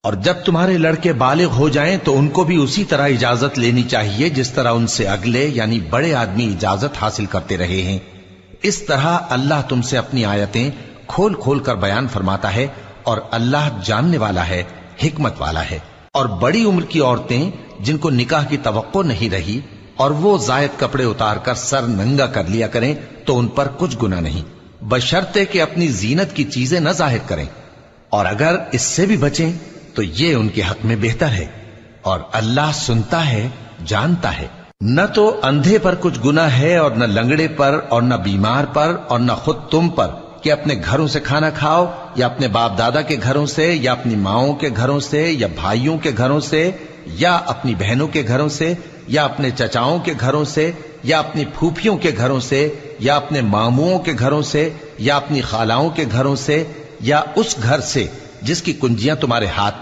اور جب تمہارے لڑکے بالغ ہو جائیں تو ان کو بھی اسی طرح اجازت لینی چاہیے جس طرح ان سے اگلے یعنی بڑے آدمی اجازت حاصل کرتے رہے ہیں۔ اس طرح اللہ تم سے اپنی آیتیں کھول کھول کر بیان فرماتا ہے، اور اللہ جاننے والا ہے، حکمت والا ہے۔ اور بڑی عمر کی عورتیں جن کو نکاح کی توقع نہیں رہی اور وہ زائد کپڑے اتار کر سر ننگا کر لیا کریں تو ان پر کچھ گناہ نہیں، بشرطے کہ اپنی زینت کی چیزیں نہ ظاہر کریں، اور اگر اس سے بھی بچیں تو یہ ان کے حق میں بہتر ہے، اور اللہ سنتا ہے، جانتا ہے۔ نہ تو اندھے پر کچھ گناہ ہے اور نہ لنگڑے پر اور نہ بیمار پر اور نہ خود تم پر کہ اپنے گھروں سے کھانا کھاؤ یا اپنے باپ دادا کے گھروں سے یا اپنی ماؤں کے گھروں سے یا بھائیوں کے گھروں سے یا اپنی بہنوں کے گھروں سے یا اپنے چچاؤں کے گھروں سے یا اپنی پھوپھیوں کے گھروں سے یا اپنے ماموؤں کے گھروں سے یا اپنی خالاؤں کے گھروں سے یا اس گھر سے جس کی کنجیاں تمہارے ہاتھ